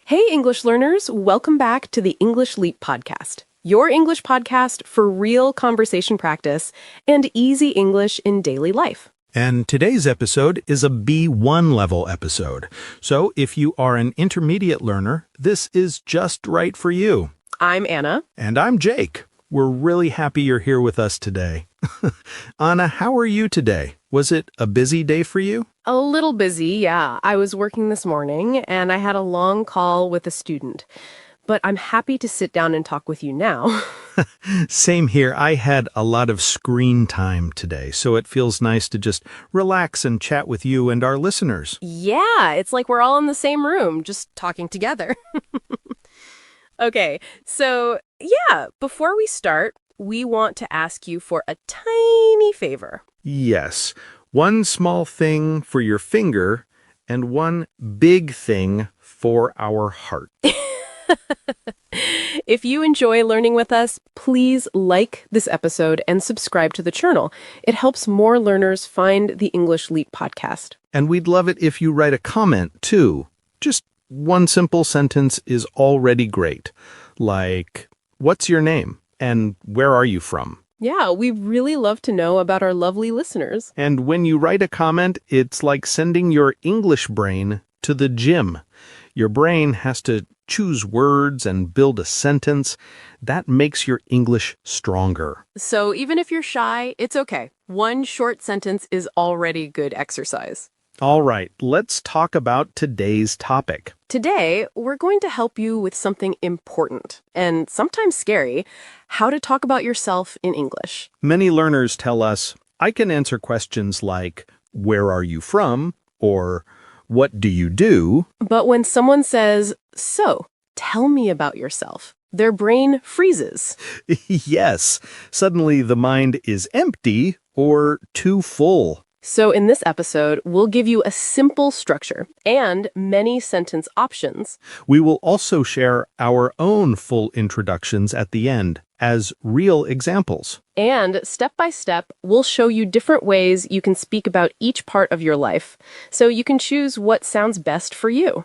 Hey, English learners, welcome back to the English Leap podcast, your English podcast for real conversation practice and easy English in daily life. And today's episode is a B1 level episode. So if you are an intermediate learner, this is just right for you. I'm Anna. And I'm Jake. We're really happy you're here with us today. Anna, how are you today? Was it a busy day for you? A little busy, yeah. I was working this morning and I had a long call with a student. But I'm happy to sit down and talk with you now. Same here. I had a lot of screen time today, so it feels nice to just relax and chat with you and our listeners. Yeah, it's like we're all in the same room, just talking together. Okay, so yeah, before we start, we want to ask you for a tiny favor. Yes, one small thing for your finger and one big thing for our heart. If you enjoy learning with us, please like this episode and subscribe to the channel. It helps more learners find the English Leap podcast. And we'd love it if you write a comment, too. Just one simple sentence is already great. Like, what's your name? And where are you from? Yeah, we really love to know about our lovely listeners. And when you write a comment, it's like sending your English brain to the gym. Your brain has to choose words and build a sentence. That makes your English stronger. So even if you're shy, it's okay. One short sentence is already good exercise. All right, let's talk about today's topic. Today, we're going to help you with something important and sometimes scary, how to talk about yourself in English. Many learners tell us, I can answer questions like, where are you from? Or, what do you do? But when someone says, so, tell me about yourself, their brain freezes. Yes, suddenly the mind is empty or too full. So in this episode, we'll give you a simple structure and many sentence options. We will also share our own full introductions at the end as real examples. And step by step, we'll show you different ways you can speak about each part of your life, so you can choose what sounds best for you.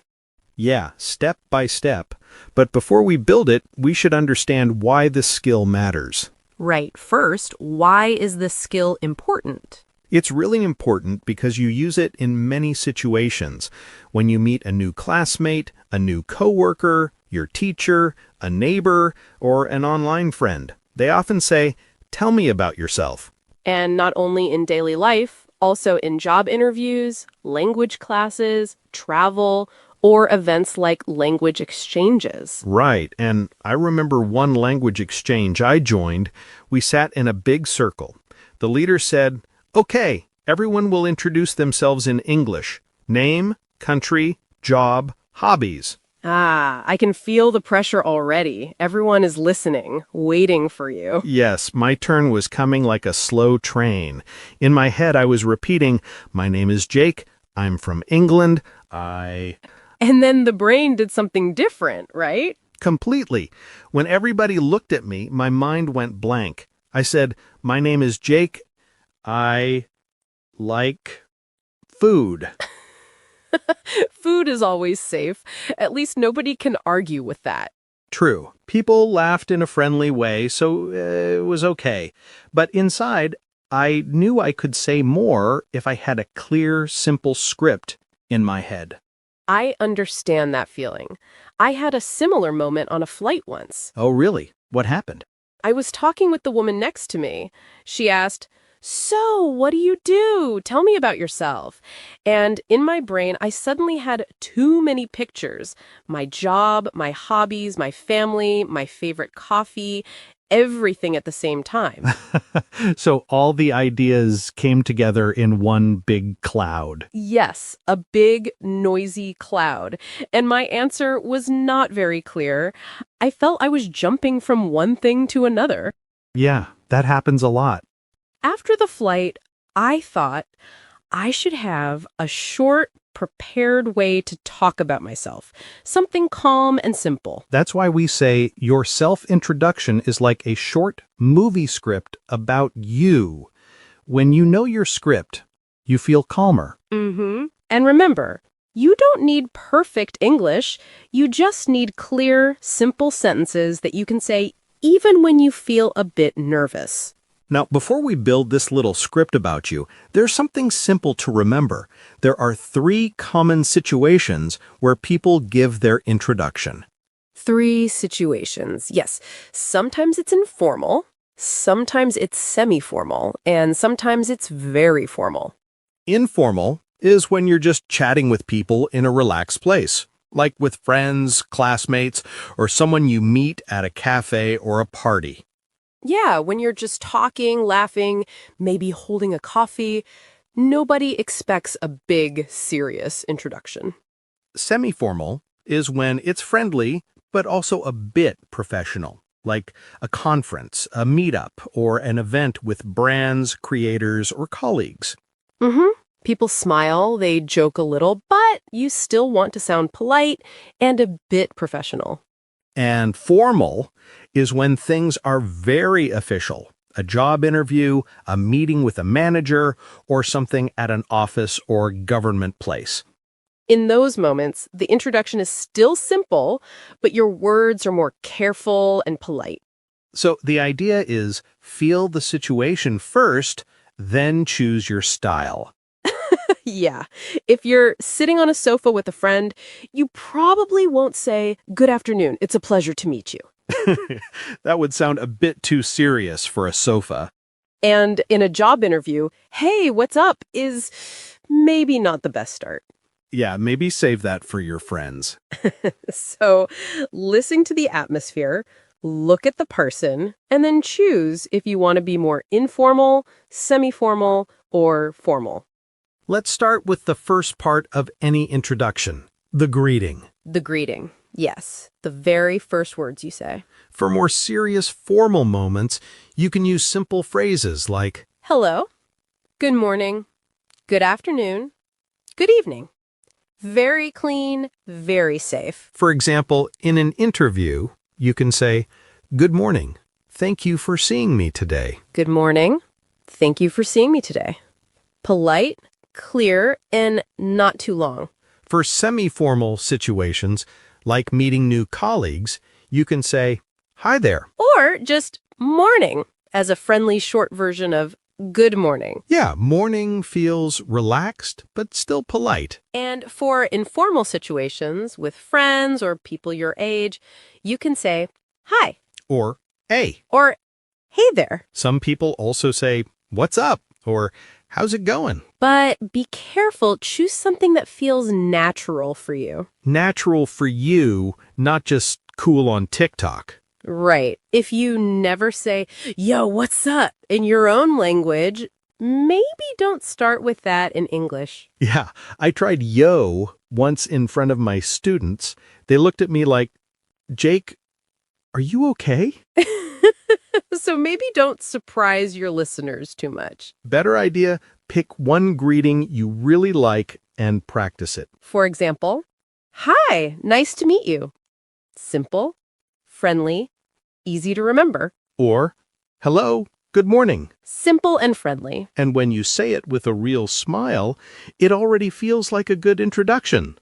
Yeah, step by step. But before we build it, we should understand why this skill matters. Right. First, why is this skill important? It's really important because you use it in many situations. When you meet a new classmate, a new coworker, your teacher, a neighbor, or an online friend, they often say, tell me about yourself. And not only in daily life, also in job interviews, language classes, travel, or events like language exchanges. Right, and I remember one language exchange I joined. We sat in a big circle. The leader said, okay, everyone will introduce themselves in English. Name, country, job, hobbies. Ah, I can feel the pressure already. Everyone is listening, waiting for you. Yes, my turn was coming like a slow train. In my head, I was repeating, my name is Jake, I'm from England, And then the brain did something different, right? Completely. When everybody looked at me, my mind went blank. I said, my name is Jake, I like food. Food is always safe. At least nobody can argue with that. True. People laughed in a friendly way, so it was okay. But inside, I knew I could say more if I had a clear, simple script in my head. I understand that feeling. I had a similar moment on a flight once. Oh, really? What happened? I was talking with the woman next to me. She asked, so, what do you do? Tell me about yourself. And in my brain, I suddenly had too many pictures. My job, my hobbies, my family, my favorite coffee, everything at the same time. So all the ideas came together in one big cloud. Yes, a big, noisy cloud. And my answer was not very clear. I felt I was jumping from one thing to another. Yeah, that happens a lot. After the flight, I thought I should have a short, prepared way to talk about myself. Something calm and simple. That's why we say your self-introduction is like a short movie script about you. When you know your script, you feel calmer. And remember, You don't need perfect English. You just need clear, simple sentences that you can say even when you feel a bit nervous. Now, before we build this little script about you, there's something simple to remember. There are 3 common situations where people give their introduction. 3 situations. Yes, sometimes it's informal, sometimes it's semi-formal, and sometimes it's very formal. Informal is when you're just chatting with people in a relaxed place, like with friends, classmates, or someone you meet at a cafe or a party. Yeah, when you're just talking, laughing, maybe holding a coffee, nobody expects a big, serious introduction. Semi-formal is when it's friendly, but also a bit professional, like a conference, a meetup, or an event with brands, creators, or colleagues. Mm-hmm. People smile, they joke a little, but you still want to sound polite and a bit professional. And formal is when things are very official, a job interview, a meeting with a manager, or something at an office or government place. In those moments, the introduction is still simple, but your words are more careful and polite. So the idea is feel the situation first, then choose your style. Yeah, if you're sitting on a sofa with a friend, you probably won't say, "Good afternoon, it's a pleasure to meet you." That would sound a bit too serious for a sofa. And in a job interview, "Hey, what's up?" is maybe not the best start. Yeah, maybe save that for your friends. So listen to the atmosphere, look at the person, and then choose if you want to be more informal, semi-formal, or formal. Let's start with the first part of any introduction, the greeting. The greeting. Yes, the very first words you say. For more serious formal moments, you can use simple phrases like, Hello, good morning, good afternoon, good evening. Very clean, very safe. for example, in an interview, you can say, "Good morning. Thank you for seeing me today." Good morning. Thank you for seeing me today. Polite, clear, and not too long. For semi-formal situations, like meeting new colleagues, you can say, "Hi there." Or just morning as a friendly short version of good morning. Yeah, morning feels relaxed, but still polite. And for informal situations with friends or people your age, you can say, hi, Or, "Hey." or hey there. Some people also say, "What's up?" or "How's it going?" But be careful, choose something that feels natural for you. Natural for you, not just cool on TikTok. Right. If you never say, yo, what's up in your own language, maybe don't start with that in English. Yeah, I tried yo once in front of my students. They looked at me like, "Jake, are you okay?" So maybe don't surprise your listeners too much. Better idea, pick one greeting you really like and practice it. For example, hi, nice to meet you. Simple, friendly, easy to remember. Or, "Hello, good morning." Simple and friendly. And when you say it with a real smile, it already feels like a good introduction.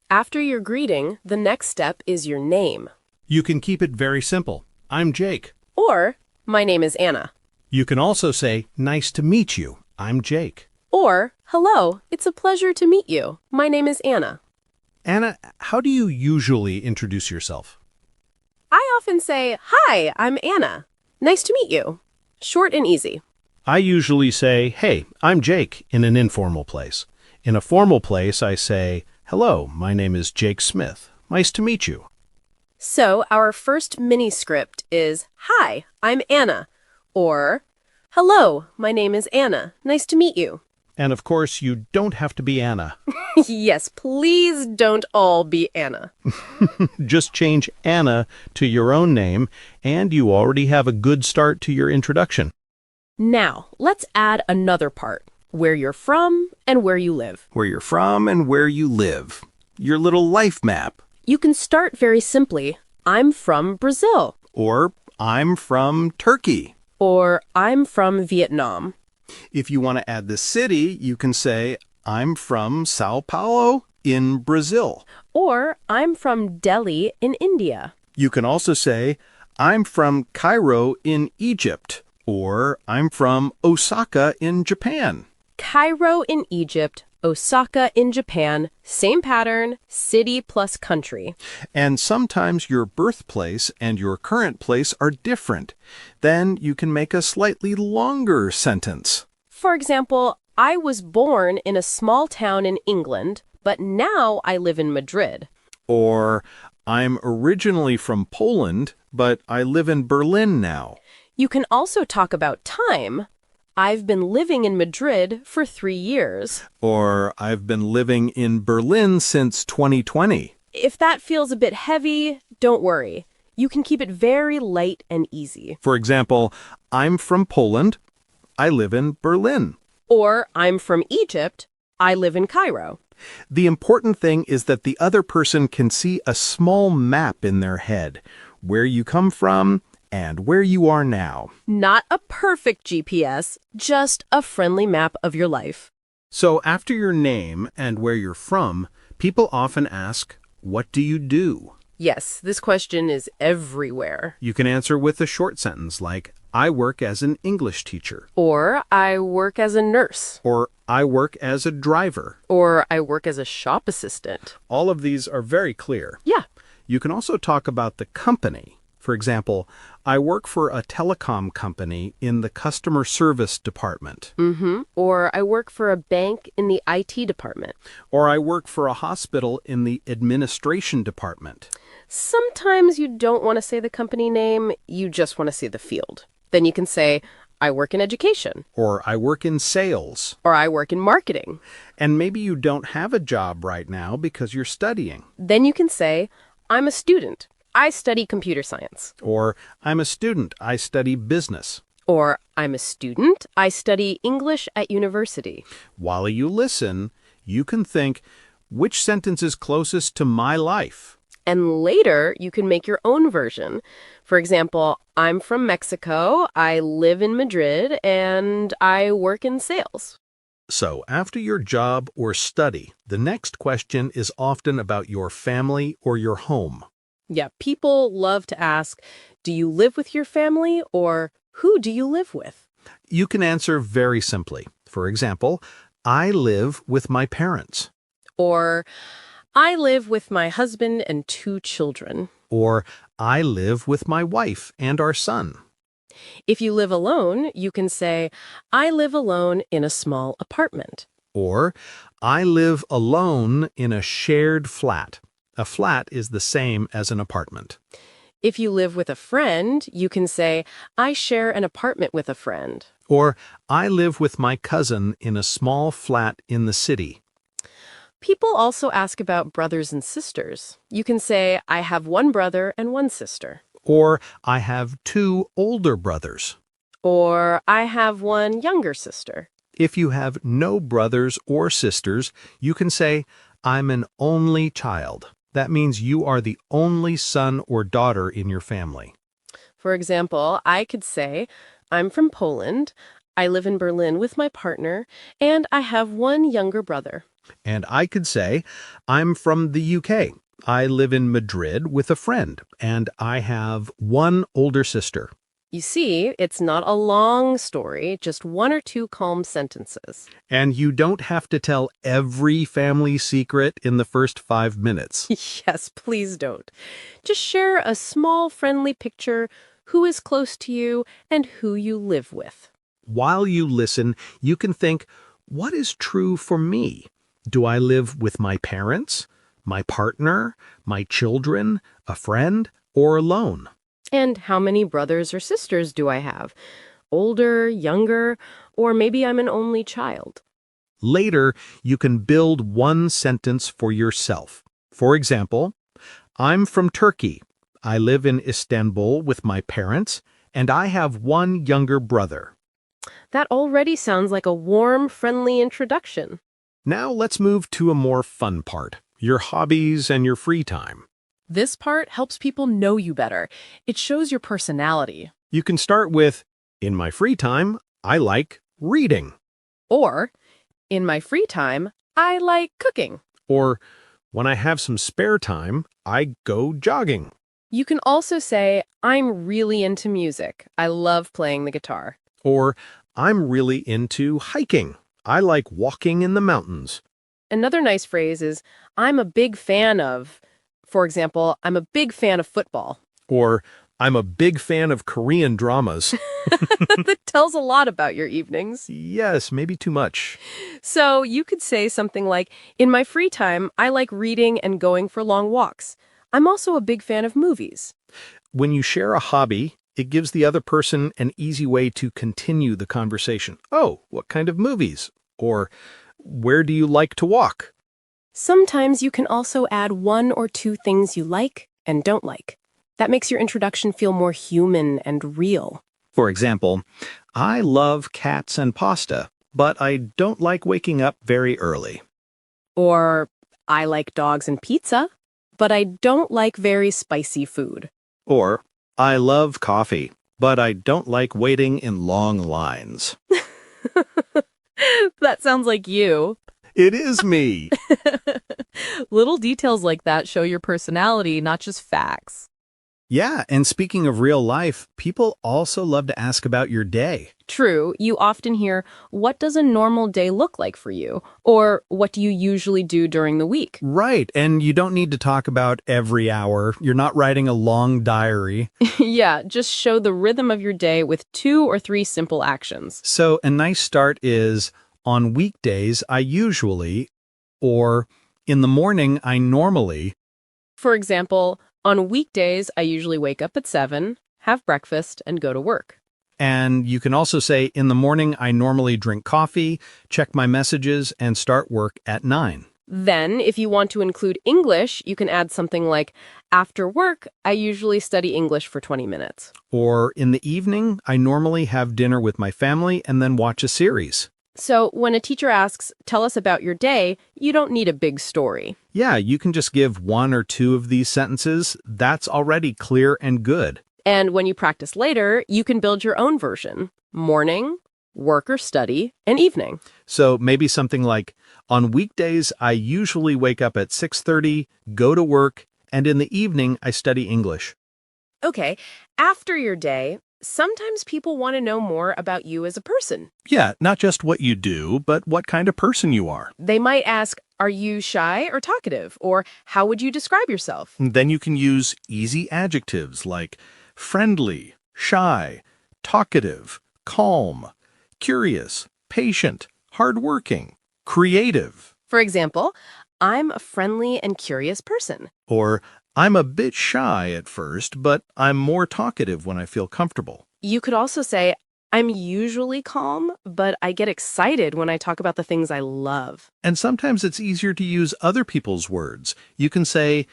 After your greeting, the next step is your name. You can keep it very simple. "I'm Jake." Or, my name is Anna. You can also say, "Nice to meet you. I'm Jake." Or, hello, it's a pleasure to meet you. My name is Anna. Anna, how do you usually introduce yourself? I often say, hi, I'm Anna. Nice to meet you. Short and easy. I usually say, "Hey, I'm Jake," in an informal place. In a formal place, I say, "Hello, my name is Jake Smith. Nice to meet you." So our first mini script is, hi, I'm Anna. Or, hello, my name is Anna. Nice to meet you. And of course, you don't have to be Anna. Yes, please don't all be Anna. Just change Anna to your own name, and you already have a good start to your introduction. Now, let's add another part, where you're from and where you live. Where you're from and where you live. Your little life map. You can start very simply, I'm from Brazil. Or, "I'm from Turkey." Or, I'm from Vietnam. If you want to add the city, you can say, I'm from Sao Paulo in Brazil. Or I'm from Delhi in India. You can also say, I'm from Cairo in Egypt, or I'm from Osaka in Japan. Cairo in Egypt, Osaka in Japan, same pattern, city plus country. And sometimes your birthplace and your current place are different. Then you can make a slightly longer sentence. For example, I was born in a small town in England, but now I live in Madrid. Or, I'm originally from Poland, but I live in Berlin now. You can also talk about time. I've been living in Madrid for 3 years. Or, I've been living in Berlin since 2020. If that feels a bit heavy, don't worry. You can keep it very light and easy. For example, I'm from Poland. I live in Berlin. Or I'm from Egypt. I live in Cairo. The important thing is that the other person can see a small map in their head, where you come from and where you are now. Not a perfect GPS, just a friendly map of your life. So after your name and where you're from, people often ask, what do you do? Yes, this question is everywhere. You can answer with a short sentence like, I work as an English teacher. Or I work as a nurse. Or I work as a driver. Or I work as a shop assistant. All of these are very clear. Yeah. You can also talk about the company. For example, I work for a telecom company in the customer service department. Or I work for a bank in the IT department. Or I work for a hospital in the administration department. Sometimes you don't want to say the company name, you just want to say the field. Then you can say, I work in education. Or I work in sales. Or I work in marketing. And maybe you don't have a job right now because you're studying. Then you can say, I'm a student. I study computer science. Or I'm a student. I study business. Or I'm a student. I study English at university. While you listen, you can think, which sentence is closest to my life? And later, you can make your own version. For example, I'm from Mexico, I live in Madrid, and I work in sales. So after your job or study, the next question is often about your family or your home. Yeah, people love to ask, do you live with your family or who do you live with? You can answer very simply. For example, I live with my parents. Or I live with my husband and 2 children. Or I live with my wife and our son. If you live alone, you can say, I live alone in a small apartment. Or I live alone in a shared flat. A flat is the same as an apartment. If you live with a friend, you can say, I share an apartment with a friend. Or I live with my cousin in a small flat in the city. People also ask about brothers and sisters. You can say, I have 1 brother and 1 sister. Or I have 2 older brothers. Or I have 1 younger sister. If you have no brothers or sisters, you can say, I'm an only child. That means you are the only son or daughter in your family. For example, I could say, I'm from Poland, I live in Berlin with my partner, and I have 1 younger brother. And I could say, I'm from the UK. I live in Madrid with a friend, and I have 1 older sister. You see, it's not a long story, just 1 or 2 calm sentences. And you don't have to tell every family secret in the first 5 minutes. Yes, please don't. Just share a small, friendly picture, who is close to you, and who you live with. While you listen, you can think, what is true for me? Do I live with my parents, my partner, my children, a friend, or alone? And how many brothers or sisters do I have? Older, younger, or maybe I'm an only child. Later, you can build one sentence for yourself. For example, I'm from Turkey. I live in Istanbul with my parents, and I have 1 younger brother. That already sounds like a warm, friendly introduction. Now let's move to a more fun part, your hobbies and your free time. This part helps people know you better. It shows your personality. You can start with, in my free time, I like reading. Or, In my free time, I like cooking. Or, when I have some spare time, I go jogging. You can also say, I'm really into music. I love playing the guitar. Or, I'm really into hiking. I like walking in the mountains. Another nice phrase is, I'm a big fan of, for example, I'm a big fan of football. Or, I'm a big fan of Korean dramas. That tells a lot about your evenings. Yes, maybe too much. So you could say something like, in my free time, I like reading and going for long walks. I'm also a big fan of movies. When you share a hobby, it gives the other person an easy way to continue the conversation. Oh, what kind of movies? Or, where do you like to walk? Sometimes you can also add one or two things you like and don't like. That makes your introduction feel more human and real. For example, I love cats and pasta, but I don't like waking up very early. Or, I like dogs and pizza, but I don't like very spicy food. Or, I love coffee, but I don't like waiting in long lines. That sounds like you. It is me. Little details like that show your personality, not just facts. Yeah, and speaking of real life, people also love to ask about your day. True, you often hear, what does a normal day look like for you? Or what do you usually do during the week? Right, and you don't need to talk about every hour. You're not writing a long diary. Yeah, just show the rhythm of your day with 2 or 3 simple actions. So a nice start is, on weekdays, I usually, or in the morning, I normally. For example, on weekdays, I usually wake up at 7, have breakfast, and go to work. And you can also say, in the morning, I normally drink coffee, check my messages, and start work at 9. Then, if you want to include English, you can add something like, after work, I usually study English for 20 minutes. Or in the evening, I normally have dinner with my family and then watch a series. So when a teacher asks, tell us about your day, you don't need a big story. Yeah, you can just give 1 or 2 of these sentences. That's already clear and good. And when you practice later, you can build your own version. Morning, work or study, and evening. So maybe something like, on weekdays, I usually wake up at 6:30, go to work, and in the evening, I study English. Okay, after your day, sometimes people want to know more about you as a person. Yeah, not just what you do, but what kind of person you are. They might ask, are you shy or talkative? Or how would you describe yourself? Then you can use easy adjectives like friendly, shy, talkative, calm, curious, patient, hardworking, creative. For example, I'm a friendly and curious person. Or, I'm a bit shy at first, but I'm more talkative when I feel comfortable. You could also say, I'm usually calm, but I get excited when I talk about the things I love. And sometimes it's easier to use other people's words. You can say,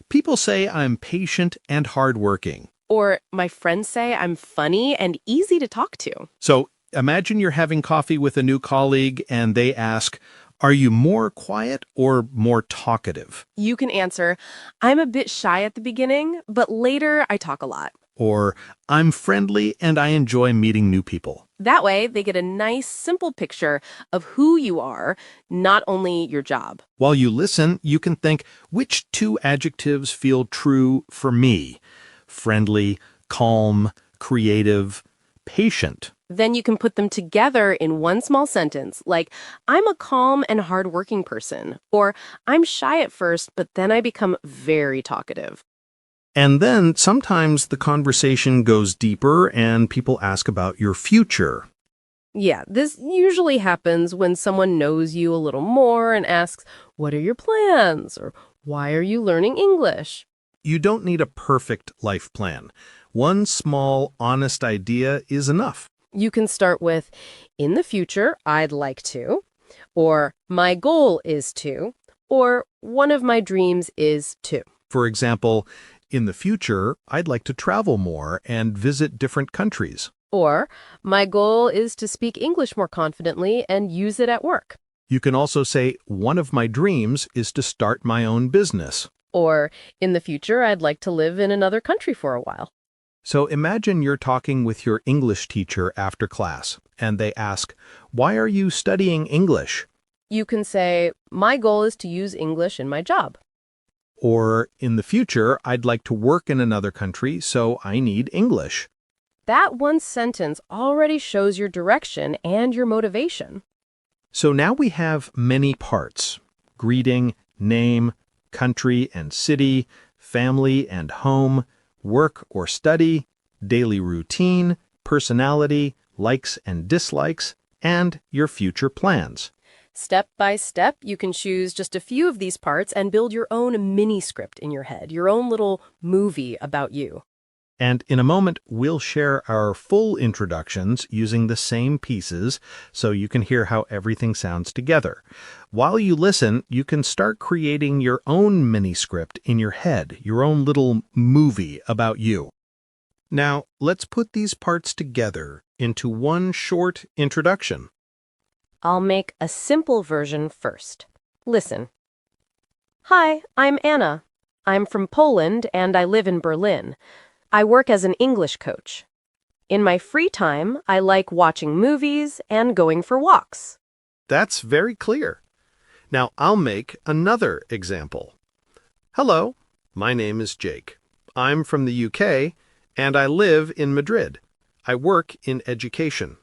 people say I'm patient and hardworking. Or my friends say I'm funny and easy to talk to. So imagine you're having coffee with a new colleague and they ask, are you more quiet or more talkative? You can answer, I'm a bit shy at the beginning, but later I talk a lot. Or, I'm friendly and I enjoy meeting new people. That way, they get a nice, simple picture of who you are, not only your job. While you listen, you can think, which 2 adjectives feel true for me? Friendly, calm, creative, patient. Then you can put them together in one small sentence, like, I'm a calm and hardworking person, or I'm shy at first, but then I become very talkative. And then sometimes the conversation goes deeper and people ask about your future. Yeah, this usually happens when someone knows you a little more and asks, what are your plans? Or why are you learning English? You don't need a perfect life plan. One small, honest idea is enough. You can start with, in the future, I'd like to, or my goal is to, or one of my dreams is to. For example, in the future, I'd like to travel more and visit different countries. Or, my goal is to speak English more confidently and use it at work. You can also say, one of my dreams is to start my own business. Or, in the future, I'd like to live in another country for a while. So imagine you're talking with your English teacher after class, and they ask, why are you studying English? You can say, my goal is to use English in my job. Or, in the future, I'd like to work in another country, so I need English. That one sentence already shows your direction and your motivation. So now we have many parts: greeting, name, country and city, family and home, work or study, daily routine, personality, likes and dislikes, and your future plans. Step by step, you can choose just a few of these parts and build your own mini script in your head, your own little movie about you. And in a moment, we'll share our full introductions using the same pieces so you can hear how everything sounds together. While you listen, you can start creating your own mini script in your head, your own little movie about you. Now, let's put these parts together into one short introduction. I'll make a simple version first. Listen. Hi, I'm Anna. I'm from Poland and I live in Berlin. I work as an English coach. In my free time, I like watching movies and going for walks. That's very clear. Now I'll make another example. Hello, my name is Jake. I'm from the UK and I live in Madrid. I work in education.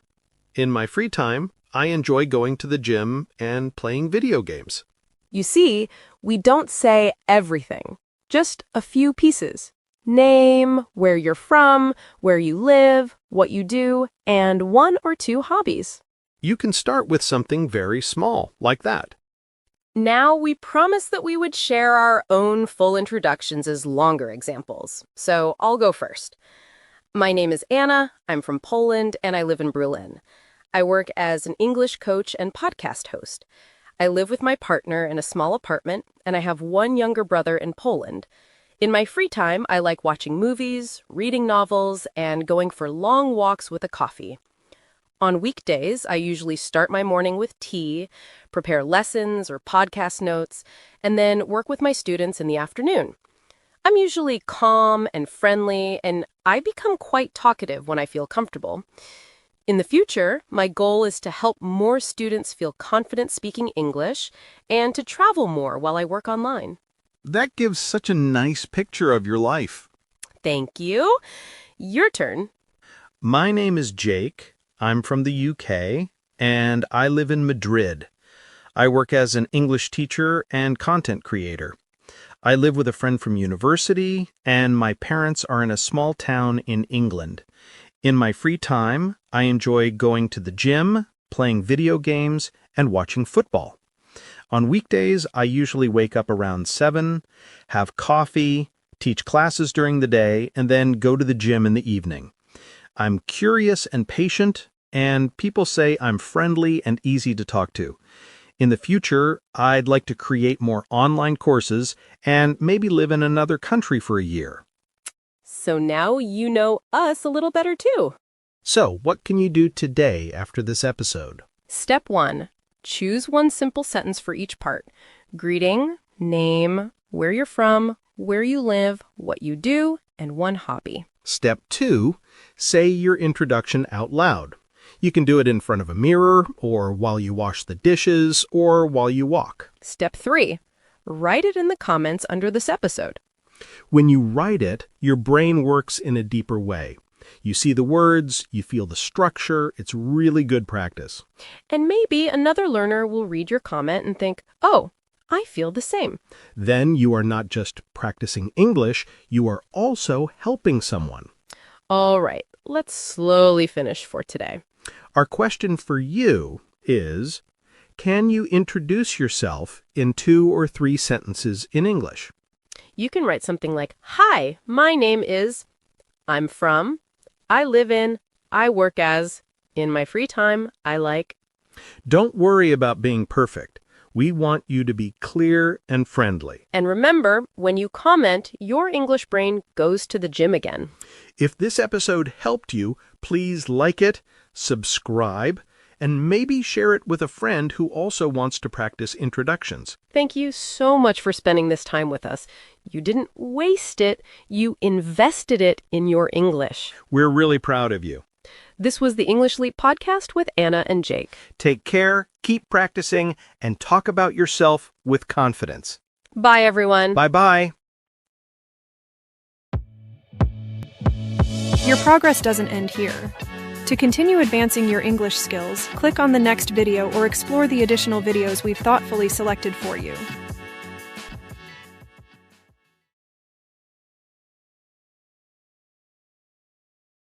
In my free time, I enjoy going to the gym and playing video games. You see, we don't say everything, just a few pieces. Name, where you're from, where you live, what you do, and one or two hobbies. You can start with something very small, like that. Now, we promised that we would share our own full introductions as longer examples, so I'll go first. My name is Anna, I'm from Poland, and I live in Berlin. I work as an English coach and podcast host. I live with my partner in a small apartment, and I have one younger brother in Poland. In my free time, I like watching movies, reading novels, and going for long walks with a coffee. On weekdays, I usually start my morning with tea, prepare lessons or podcast notes, and then work with my students in the afternoon. I'm usually calm and friendly, and I become quite talkative when I feel comfortable. In the future, my goal is to help more students feel confident speaking English and to travel more while I work online. That gives such a nice picture of your life. Thank you. Your turn. My name is Jake. I'm from the UK, and I live in Madrid. I work as an English teacher and content creator. I live with a friend from university, and my parents are in a small town in England. In my free time, I enjoy going to the gym, playing video games, and watching football. On weekdays, I usually wake up around 7, have coffee, teach classes during the day, and then go to the gym in the evening. I'm curious and patient, and people say I'm friendly and easy to talk to. In the future, I'd like to create more online courses and maybe live in another country for a year. So now you know us a little better too. So, what can you do today after this episode? Step 1. Choose one simple sentence for each part. Greeting, name, where you're from, where you live, what you do, and one hobby. Step 2. Say your introduction out loud. You can do it in front of a mirror, or while you wash the dishes, or while you walk. Step 3. Write it in the comments under this episode. When you write it, your brain works in a deeper way. You see the words, you feel the structure. It's really good practice. And maybe another learner will read your comment and think, oh, I feel the same. Then you are not just practicing English, you are also helping someone. All right, let's slowly finish for today. Our question for you is, can you introduce yourself in 2 or 3 sentences in English? You can write something like, hi, my name is, I'm from, I live in, I work as, in my free time, I like. Don't worry about being perfect. We want you to be clear and friendly. And remember, when you comment, your English brain goes to the gym again. If this episode helped you, please like it, subscribe, and maybe share it with a friend who also wants to practice introductions. Thank you so much for spending this time with us. You didn't waste it, you invested it in your English. We're really proud of you. This was the English Leap podcast with Anna and Jake. Take care, keep practicing, and talk about yourself with confidence. Bye, everyone. Bye-bye. Your progress doesn't end here. To continue advancing your English skills, click on the next video or explore the additional videos we've thoughtfully selected for you.